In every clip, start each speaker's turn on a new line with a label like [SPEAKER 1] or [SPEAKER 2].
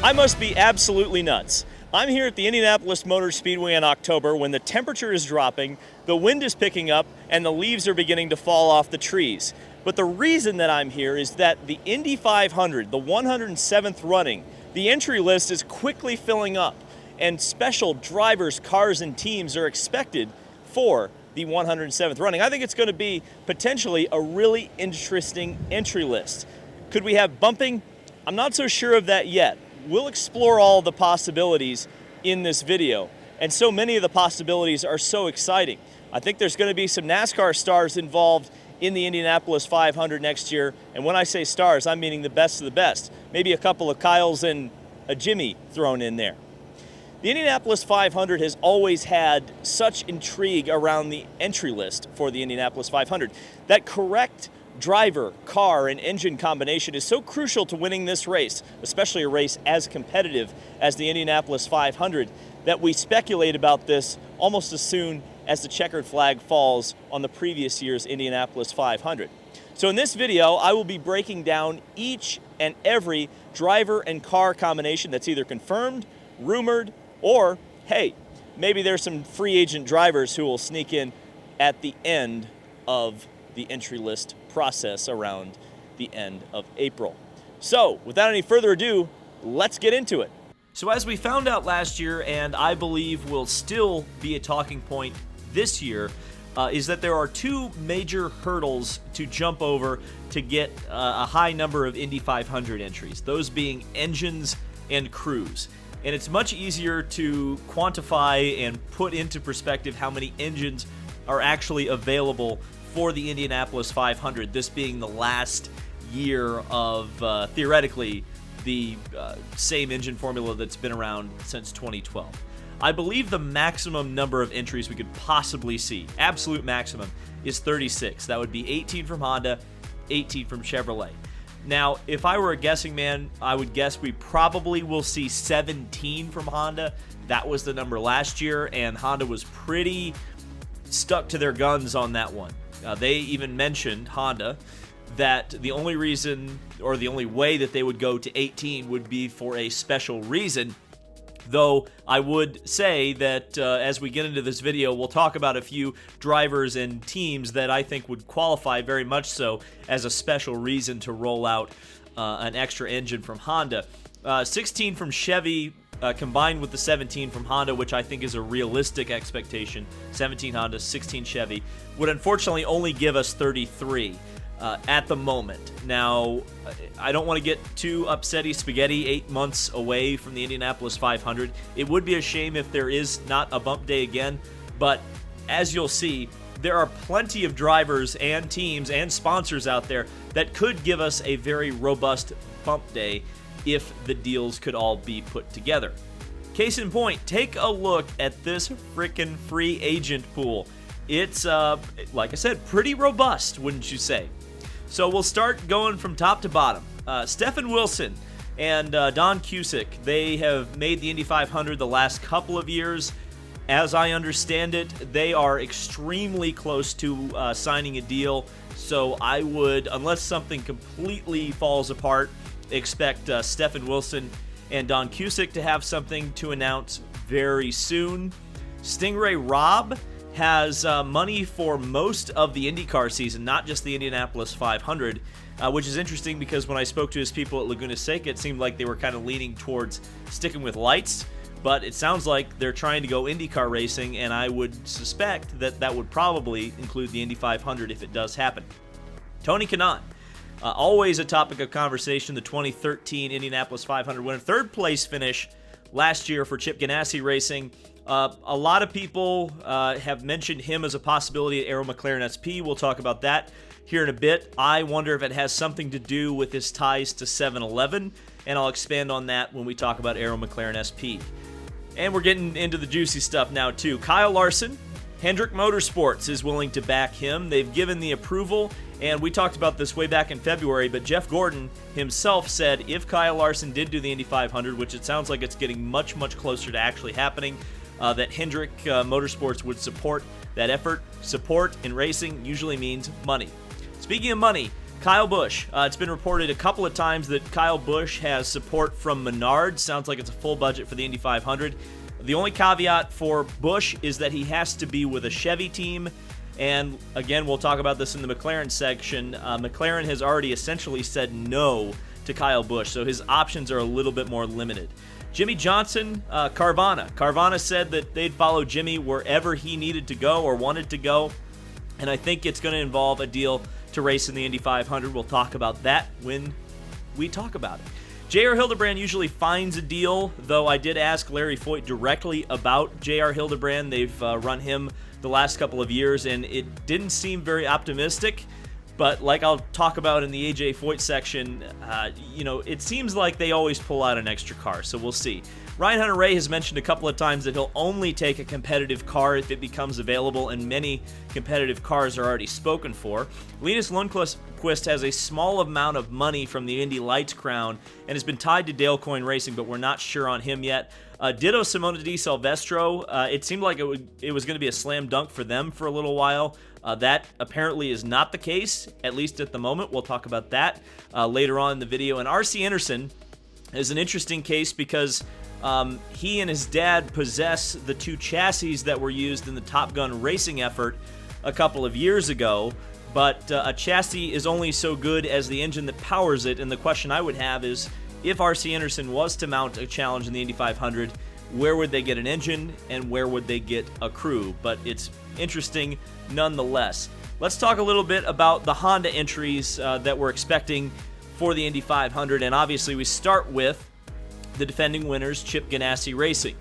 [SPEAKER 1] I must be absolutely nuts. I'm here at the Indianapolis Motor Speedway in October when the temperature is dropping, the wind is picking up, and the leaves are beginning to fall off the trees. But the reason that I'm here is that the Indy 500, the 107th running, the entry list is quickly filling up, and special drivers, cars, and teams are expected for the 107th running. I think it's going to be potentially a really interesting entry list. Could we have bumping? I'm not so sure of that yet. We'll explore all the possibilities in this video, and so many of the possibilities are so exciting. I think there's going to be some NASCAR stars involved in the Indianapolis 500 next year, and when I say stars, I'm meaning the best of the best. Maybe a couple of Kyles and a Jimmy thrown in there. The Indianapolis 500 has always had such intrigue around the entry list for the Indianapolis 500. That correct driver, car, and engine combination is so crucial to winning this race, especially a race as competitive as the Indianapolis 500, that we speculate about this almost as soon as the checkered flag falls on the previous year's Indianapolis 500. So in this video, I will be breaking down each and every driver and car combination that's either confirmed, rumored, or, hey, maybe there's some free agent drivers who will sneak in at the end of the entry list process around the end of April. So, without any further ado, let's get into it. So as we found out last year, and I believe will still be a talking point this year, is that there are two major hurdles to jump over to get a high number of Indy 500 entries, those being engines and crews. And it's much easier to quantify and put into perspective how many engines are actually available for the Indianapolis 500, this being the last year of, theoretically, the same engine formula that's been around since 2012. I believe the maximum number of entries we could possibly see, absolute maximum, is 36. That would be 18 from Honda, 18 from Chevrolet. Now, if I were a guessing man, I would guess we probably will see 17 from Honda. That was the number last year, and Honda was pretty stuck to their guns on that one. They even mentioned, Honda, that the only reason or the only way that they would go to 18 would be for a special reason. Though I would say that as we get into this video, we'll talk about a few drivers and teams that I think would qualify very much so as a special reason to roll out an extra engine from Honda. 16 from Chevy combined with the 17 from Honda, which I think is a realistic expectation. 17 Honda, 16 Chevy, would unfortunately only give us 33. At the moment. Now, I don't want to get too upsetty spaghetti 8 months away from the Indianapolis 500. It would be a shame if there is not a bump day again, but as you'll see, there are plenty of drivers and teams and sponsors out there that could give us a very robust bump day if the deals could all be put together. Case in point, take a look at this frickin' free agent pool. It's, like I said, pretty robust, wouldn't you say? So we'll start going from top to bottom. Stephen Wilson and Don Cusick, they have made the Indy 500 the last couple of years. As I understand it, they are extremely close to signing a deal. So I would, unless something completely falls apart, expect Stephen Wilson and Don Cusick to have something to announce very soon. Stingray Robb has money for most of the IndyCar season, not just the Indianapolis 500, which is interesting because when I spoke to his people at Laguna Seca, it seemed like they were kind of leaning towards sticking with lights, but it sounds like they're trying to go IndyCar racing, and I would suspect that that would probably include the Indy 500 if it does happen. Tony Kanaan, always a topic of conversation, the 2013 Indianapolis 500 winner, third place finish last year for Chip Ganassi Racing. A lot of people have mentioned him as a possibility at Aero McLaren SP. We'll talk about that here in a bit. I wonder if it has something to do with his ties to 7-Eleven, and I'll expand on that when we talk about Aero McLaren SP. And we're getting into the juicy stuff now, too. Kyle Larson, Hendrick Motorsports is willing to back him. They've given the approval, and we talked about this way back in February, but Jeff Gordon himself said if Kyle Larson did do the Indy 500, which it sounds like it's getting much, much closer to actually happening, that Hendrick Motorsports would support that effort. Support in racing usually means money. Speaking of money, Kyle Busch. It's been reported a couple of times that Kyle Busch has support from Menards. Sounds like it's a full budget for the Indy 500. The only caveat for Busch is that he has to be with a Chevy team. And again, we'll talk about this in the McLaren section. McLaren has already essentially said no to Kyle Busch, so his options are a little bit more limited. Jimmy Johnson, Carvana. Carvana said that they'd follow Jimmy wherever he needed to go or wanted to go. And I think it's going to involve a deal to race in the Indy 500. We'll talk about that when we talk about it. J.R. Hildebrand usually finds a deal, though I did ask Larry Foyt directly about J.R. Hildebrand. They've run him the last couple of years, and it didn't seem very optimistic. But like I'll talk about in the A.J. Foyt section, it seems like they always pull out an extra car, so we'll see. Ryan Hunter-Reay has mentioned a couple of times that he'll only take a competitive car if it becomes available, and many competitive cars are already spoken for. Linus Lundqvist has a small amount of money from the Indy Lights crown and has been tied to Coyne Racing, but we're not sure on him yet. Ditto Simona Di Silvestro. It seemed like it was going to be a slam dunk for them for a little while. That apparently is not the case, at least at the moment. We'll talk about that later on in the video. And R.C. Anderson is an interesting case because he and his dad possess the two chassis that were used in the Top Gun racing effort a couple of years ago. But a chassis is only so good as the engine that powers it. And the question I would have is, if R.C. Anderson was to mount a challenge in the Indy 500, where would they get an engine and where would they get a crew? But it's interesting nonetheless. Let's talk a little bit about the Honda entries that we're expecting for the Indy 500. And obviously we start with the defending winners, Chip Ganassi Racing.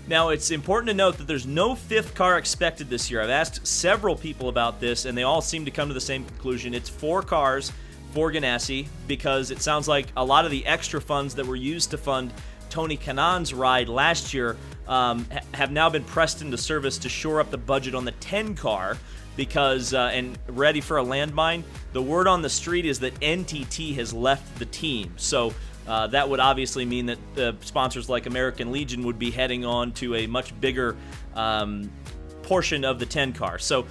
[SPEAKER 1] Now, it's important to note that there's no fifth car expected this year. I've asked several people about this, and they all seem to come to the same conclusion. It's 4 cars for Ganassi because it sounds like a lot of the extra funds that were used to fund Tony Kanaan's ride last year have now been pressed into service to shore up the budget on the 10 car because, and ready for a landmine, the word on the street is that NTT has left the team. So that would obviously mean that the sponsors like American Legion would be heading on to a much bigger portion of the 10 car. So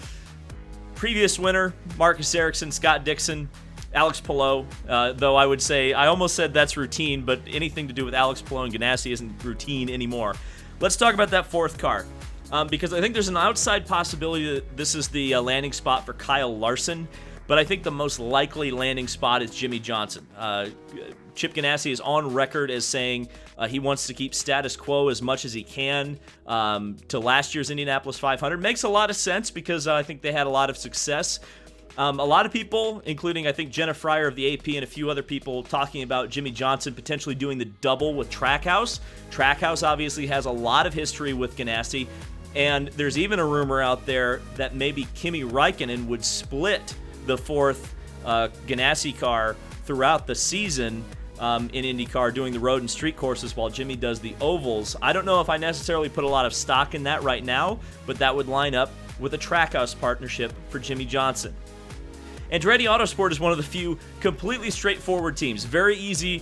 [SPEAKER 1] previous winner, Marcus Ericsson, Scott Dixon, Alex Palou, though I would say, I almost said that's routine, but anything to do with Alex Palou and Ganassi isn't routine anymore. Let's talk about that 4th car, because I think there's an outside possibility that this is the landing spot for Kyle Larson, but I think the most likely landing spot is Jimmy Johnson. Chip Ganassi is on record as saying he wants to keep status quo as much as he can to last year's Indianapolis 500. Makes a lot of sense because I think they had a lot of success. A lot of people, including I think Jenna Fryer of the AP and a few other people, talking about Jimmy Johnson potentially doing the double with Trackhouse. Trackhouse obviously has a lot of history with Ganassi, and there's even a rumor out there that maybe Kimi Räikkönen would split the 4th Ganassi car throughout the season in IndyCar, doing the road and street courses while Jimmy does the ovals. I don't know if I necessarily put a lot of stock in that right now, but that would line up with a Trackhouse partnership for Jimmy Johnson. Andretti Autosport is one of the few completely straightforward teams. Very easy.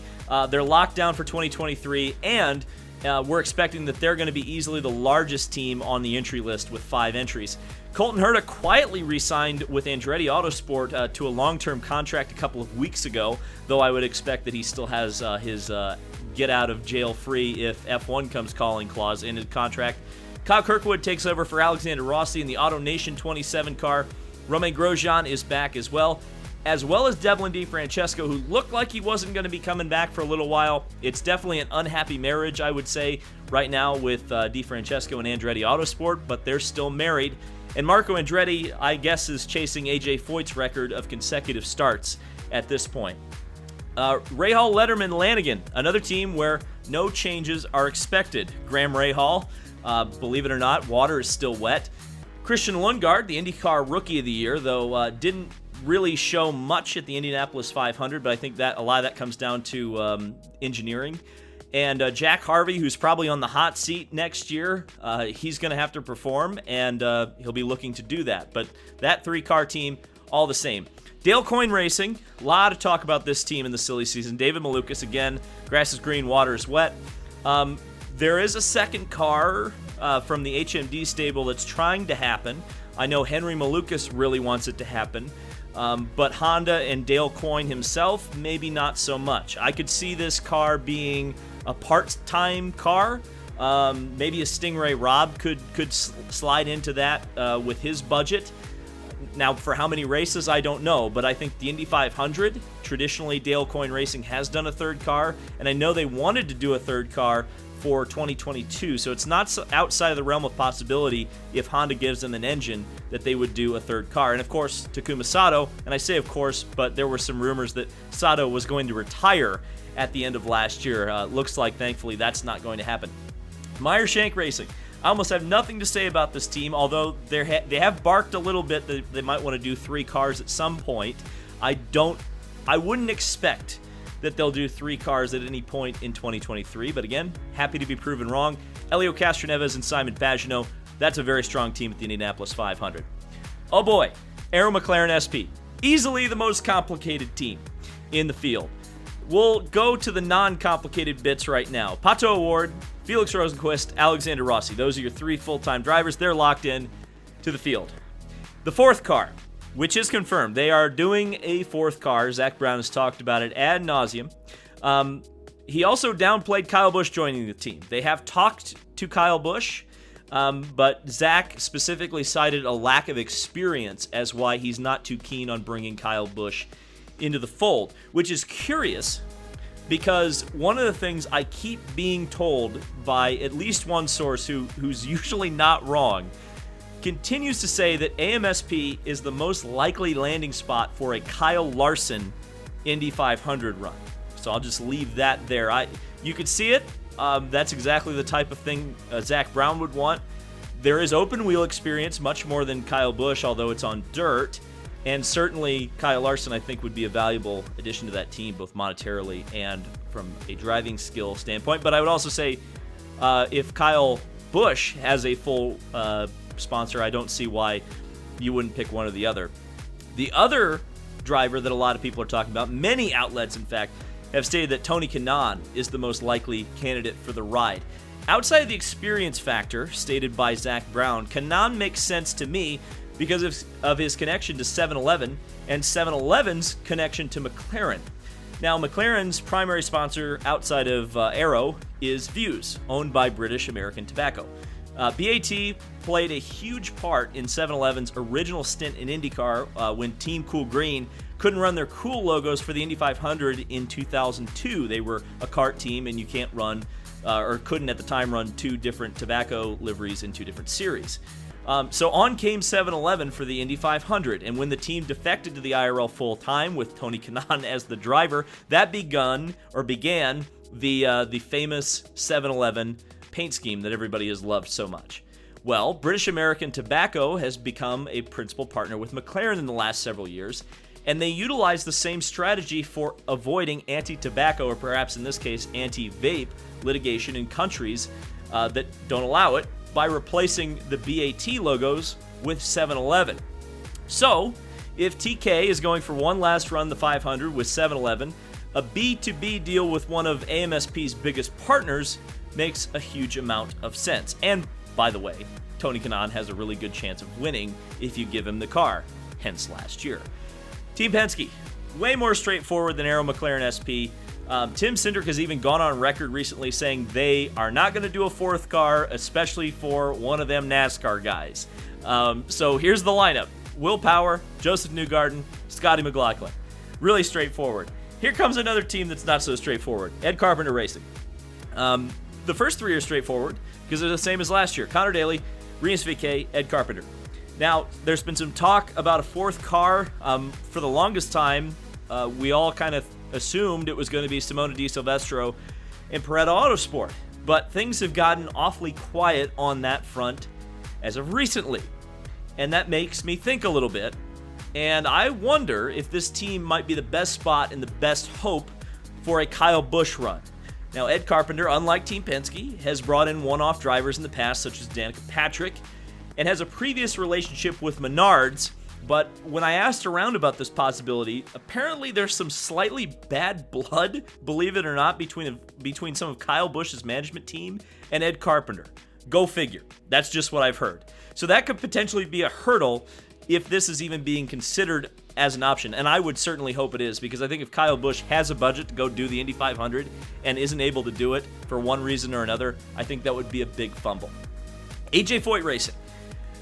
[SPEAKER 1] They're locked down for 2023, and we're expecting that they're going to be easily the largest team on the entry list with 5 entries. Colton Herta quietly re-signed with Andretti Autosport to a long-term contract a couple of weeks ago, though I would expect that he still has his get-out-of-jail-free if F1 comes calling clause in his contract. Kyle Kirkwood takes over for Alexander Rossi in the Auto Nation 27 car. Romain Grosjean is back as well as Devlin DeFrancesco, who looked like he wasn't going to be coming back for a little while. It's definitely an unhappy marriage, I would say, right now with DeFrancesco and Andretti Autosport, but they're still married. And Marco Andretti, I guess, is chasing A.J. Foyt's record of consecutive starts at this point. Rahal, Letterman, Lanigan, another team where no changes are expected. Graham Rahal, believe it or not, water is still wet. Christian Lundgaard, the IndyCar Rookie of the Year, though didn't really show much at the Indianapolis 500, but I think that a lot of that comes down to engineering. And Jack Harvey, who's probably on the hot seat next year, he's going to have to perform, and he'll be looking to do that. But that 3-car team, all the same. Coyne Racing, a lot of talk about this team in the silly season. David Malukas, again, grass is green, water is wet. There is a second car from the HMD stable that's trying to happen. I know Henry Malukas really wants it to happen. But Honda and Dale Coyne himself, maybe not so much. I could see this car being a part-time car. Maybe a Stingray Rob could slide into that with his budget. Now, for how many races, I don't know, but I think the Indy 500, traditionally Dale Coyne Racing has done a third car, and I know they wanted to do a third car for 2022, so it's not outside of the realm of possibility if Honda gives them an engine that they would do a third car. And of course, Takuma Sato, and I say of course, but there were some rumors that Sato was going to retire at the end of last year. Looks like, thankfully, that's not going to happen. Meyer Shank Racing. I almost have nothing to say about this team, although they have barked a little bit that they might want to do 3 cars at some point. I wouldn't expect that they'll do 3 cars at any point in 2023, but again, happy to be proven wrong. Elio Castroneves and Simon Pagenaud, that's a very strong team at the Indianapolis 500. Oh boy, Arrow McLaren SP. Easily the most complicated team in the field. We'll go to the non-complicated bits right now. Pato O'Ward, Felix Rosenquist, Alexander Rossi. Those are your 3 full-time drivers. They're locked in to the field. The 4th car, which is confirmed. They are doing a 4th car. Zach Brown has talked about it ad nauseum. He also downplayed Kyle Busch joining the team. They have talked to Kyle Busch, but Zach specifically cited a lack of experience as why he's not too keen on bringing Kyle Busch into the fold, which is curious because one of the things I keep being told by at least one source who's usually not wrong continues to say that AMSP is the most likely landing spot for a Kyle Larson Indy 500 run. So I'll just leave that there. You could see it. That's exactly the type of thing Zach Brown would want. There is open wheel experience, much more than Kyle Busch, although it's on dirt. And certainly Kyle Larson, I think, would be a valuable addition to that team, both monetarily and from a driving skill standpoint. But I would also say if Kyle Busch has a full sponsor, I don't see why you wouldn't pick one or the other. The other driver that a lot of people are talking about, many outlets, in fact, have stated that Tony Kanaan is the most likely candidate for the ride. Outside of the experience factor stated by Zach Brown, Kanaan makes sense to me because of his connection to 7-Eleven and 7-Eleven's connection to McLaren. Now, McLaren's primary sponsor outside of Arrow is Vuse, owned by British American Tobacco. BAT played a huge part in 7-Eleven's original stint in IndyCar when Team Cool Green couldn't run their Cool logos for the Indy 500 in 2002. They were a kart team, and you can't run, or couldn't at the time run 2 different tobacco liveries in 2 different series. So on came 7-Eleven for the Indy 500, and when the team defected to the IRL full-time with Tony Kanaan as the driver, that began the famous 7-Eleven paint scheme that everybody has loved so much. Well, British American Tobacco has become a principal partner with McLaren in the last several years, and they utilize the same strategy for avoiding anti-tobacco, or perhaps in this case anti-vape litigation in countries that don't allow it, by replacing the BAT logos with 7-Eleven. So, if TK is going for one last run the 500 with 7-Eleven, a B2B deal with one of AMSP's biggest partners makes a huge amount of sense. And, by the way, Tony Kanaan has a really good chance of winning if you give him the car, hence last year. Team Penske, way more straightforward than Arrow McLaren SP. Tim Cindric has even gone on record recently saying they are not going to do a 4th car, especially for one of them NASCAR guys. So here's the lineup. Will Power, Joseph Newgarden, Scotty McLaughlin. Really straightforward. Here comes another team that's not so straightforward. Ed Carpenter Racing. The first 3 are straightforward because they're the same as last year. Connor Daly, Rinus VeeKay, Ed Carpenter. Now, there's been some talk about a 4th car. For the longest time, we all kind of assumed it was going to be Simona Di Silvestro and Andretti Autosport, but things have gotten awfully quiet on that front as of recently, and that makes me think a little bit, and I wonder if this team might be the best spot and the best hope for a Kyle Busch run. Now, Ed Carpenter, unlike Team Penske, has brought in one-off drivers in the past, such as Danica Patrick, and has a previous relationship with Menards. But when I asked around about this possibility, apparently there's some slightly bad blood, believe it or not, between some of Kyle Busch's management team and Ed Carpenter. Go figure. That's just what I've heard. So that could potentially be a hurdle if this is even being considered as an option, and I would certainly hope it is, because I think if Kyle Busch has a budget to go do the Indy 500 and isn't able to do it for one reason or another, I think that would be a big fumble. AJ Foyt Racing.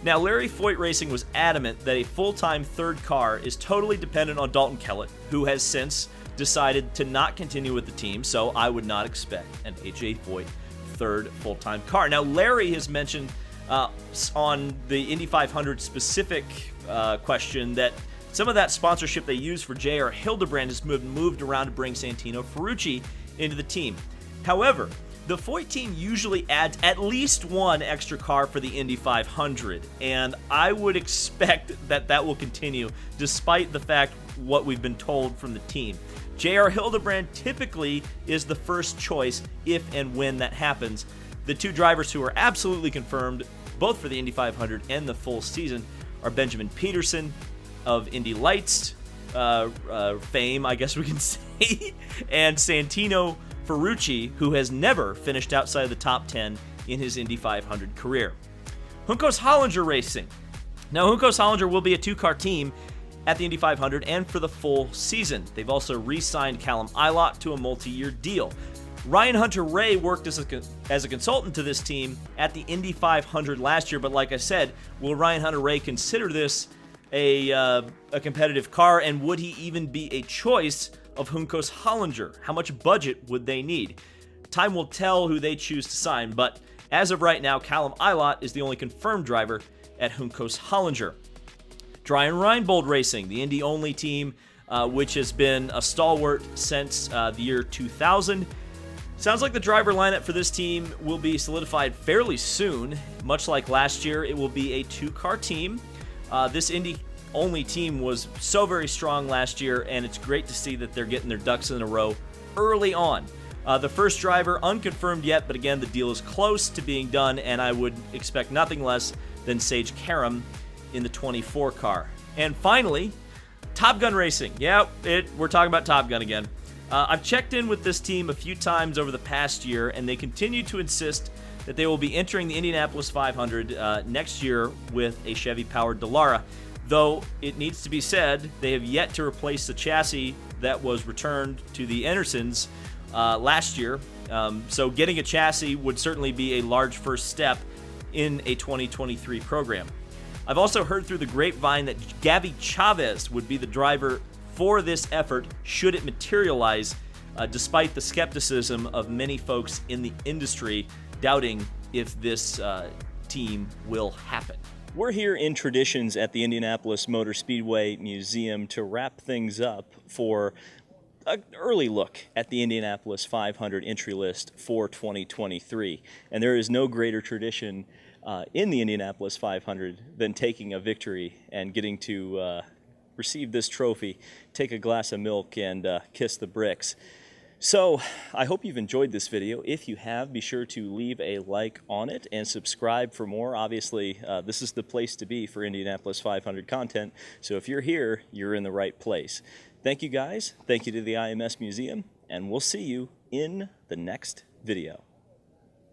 [SPEAKER 1] Now, Larry Foyt Racing was adamant that a full-time third car is totally dependent on Dalton Kellett, who has since decided to not continue with the team, so I would not expect an AJ Foyt third full-time car. Now, Larry has mentioned on the Indy 500 specific question that some of that sponsorship they use for J.R. Hildebrand has moved around to bring Santino Ferrucci into the team. However, the Foyt team usually adds at least one extra car for the Indy 500, and I would expect that that will continue despite the fact what we've been told from the team. J.R. Hildebrand typically is the first choice if and when that happens. The two drivers who are absolutely confirmed, both for the Indy 500 and the full season, are Benjamin Peterson of Indy Lights fame, I guess we can say, and Santino Ferrucci, who has never finished outside of the top 10 in his Indy 500 career. Juncos Hollinger Racing. Now, Juncos Hollinger will be a two-car team at the Indy 500 and for the full season. They've also re-signed Callum Ilott to a multi-year deal. Ryan Hunter-Reay worked as a consultant to this team at the Indy 500 last year, but like I said, will Ryan Hunter-Reay consider this a competitive car, and would he even be a choice of Juncos Hollinger? How much budget would they need? Time will tell who they choose to sign, but as of right now, Callum Ilott is the only confirmed driver at Juncos Hollinger. Dreyer Reinbold Racing, the Indy-only team, which has been a stalwart since the year 2000. Sounds like the driver lineup for this team will be solidified fairly soon. Much like last year, it will be a two-car team. This Indy-only team was so very strong last year, and it's great to see that they're getting their ducks in a row early on. The first driver, unconfirmed yet, but again, the deal is close to being done, and I would expect nothing less than Sage Karam in the 24 car. And finally, Top Gun Racing. Yeah, we're talking about Top Gun again. I've checked in with this team a few times over the past year, and they continue to insist that they will be entering the Indianapolis 500 next year with a Chevy-powered Dallara. Though it needs to be said, they have yet to replace the chassis that was returned to the Andersons last year. So getting a chassis would certainly be a large first step in a 2023 program. I've also heard through the grapevine that Gavi Chavez would be the driver for this effort should it materialize, despite the skepticism of many folks in the industry doubting if this team will happen. We're here in Traditions at the Indianapolis Motor Speedway Museum to wrap things up for an early look at the Indianapolis 500 entry list for 2023. And there is no greater tradition in the Indianapolis 500 than taking a victory and getting to receive this trophy, take a glass of milk, and kiss the bricks. So I hope you've enjoyed this video. If you have, be sure to leave a like on it and subscribe for more. Obviously, this is the place to be for Indianapolis 500 content. So if you're here, you're in the right place. Thank you guys. Thank you to the IMS Museum, and we'll see you in the next video.